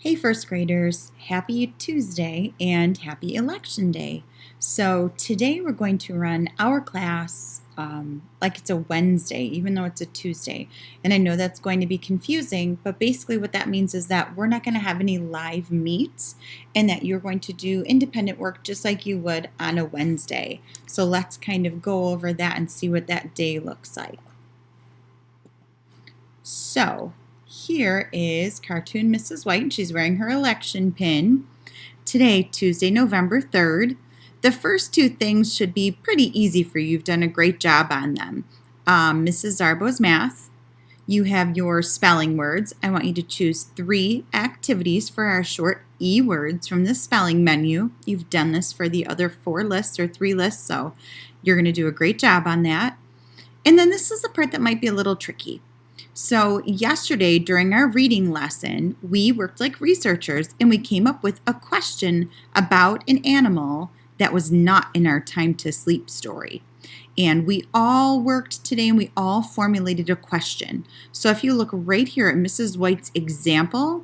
Hey, first graders, happy Tuesday and happy election day. So, today we're going to run our class like it's a Wednesday, even though it's a Tuesday. And I know that's going to be confusing, but basically, what that means is that we're not going to have any live meets and that you're going to do independent work just like you would on a Wednesday. So, let's kind of go over that and see what that day looks like. So, here is cartoon Mrs. White, and she's wearing her election pin. Today, Tuesday, November 3rd. The first two things should be pretty easy for you. You've done a great job on them. Mrs. Zarbo's math. You have your spelling words. I want you to choose 3 activities for our short E words from the spelling menu. You've done this for the other 4 lists or 3 lists, so you're going to do a great job on that. And then this is the part that might be a little tricky. So yesterday during our reading lesson, we worked like researchers and we came up with a question about an animal that was not in our time to sleep story. And we all worked today and we all formulated a question. So if you look right here at Mrs. White's example,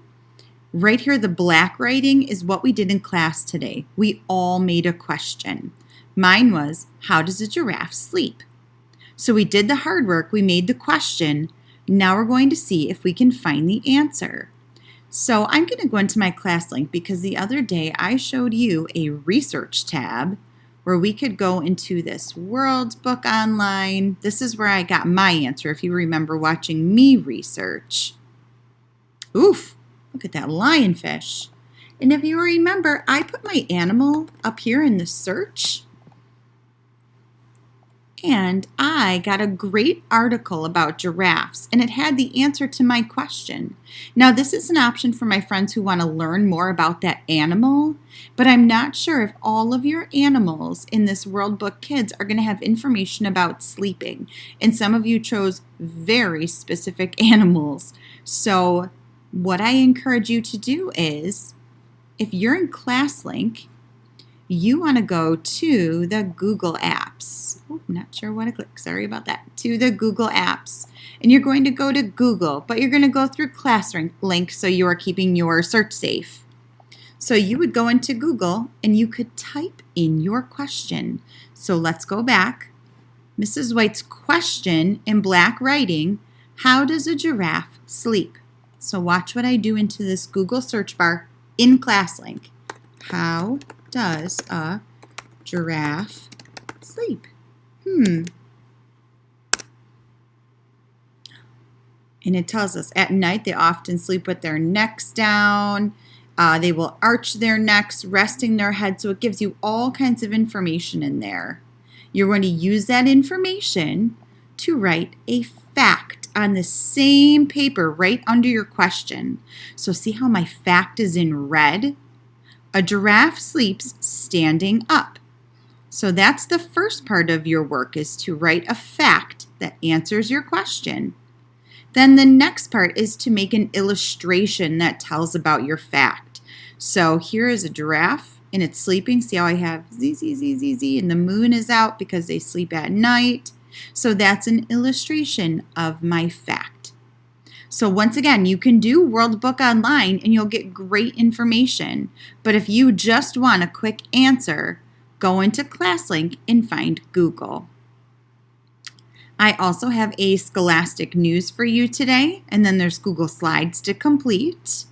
right here the black writing is what we did in class today. We all made a question. Mine was, how does a giraffe sleep? So we did the hard work, we made the question. Now we're going to see if we can find the answer. So I'm going to go into my class link because the other day I showed you a research tab where we could go into this World Book Online. This is where I got my answer if you remember watching me research. Oof, look at that lionfish. And if you remember, I put my animal up here in the search. And I got a great article about giraffes, and it had the answer to my question. Now, this is an option for my friends who want to learn more about that animal, but I'm not sure if all of your animals in this World Book Kids are going to have information about sleeping. And some of you chose very specific animals. So, what I encourage you to do is, if you're in ClassLink, you want to go to the Google Apps. Oh, not sure what to click. Sorry about that. To the Google Apps. And you're going to go to Google, but you're going to go through ClassLink so you are keeping your search safe. So you would go into Google and you could type in your question. So let's go back. Mrs. White's question in black writing, how does a giraffe sleep? So watch what I do into this Google search bar in ClassLink. How does a giraffe sleep? And it tells us at night they often sleep with their necks down. They will arch their necks, resting their heads. So it gives you all kinds of information in there. You're going to use that information to write a fact on the same paper right under your question. So see how my fact is in red? A giraffe sleeps standing up. So that's the first part of your work, is to write a fact that answers your question. Then the next part is to make an illustration that tells about your fact. So here is a giraffe and it's sleeping. See how I have Z, Z, Z, Z, Z, and the moon is out because they sleep at night. So that's an illustration of my fact. So once again, you can do World Book Online and you'll get great information. But if you just want a quick answer, go into ClassLink and find Google. I also have a Scholastic News for you today, and then there's Google Slides to complete.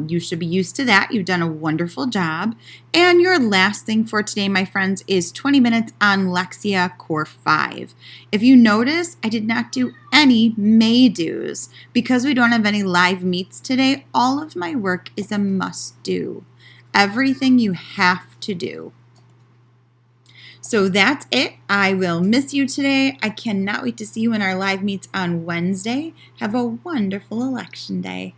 You should be used to that. You've done a wonderful job. And your last thing for today, my friends, is 20 minutes on Lexia Core 5. If you notice, I did not do any may-dos. Because we don't have any live meets today, all of my work is a must-do. Everything you have to do. So that's it. I will miss you today. I cannot wait to see you in our live meets on Wednesday. Have a wonderful election day.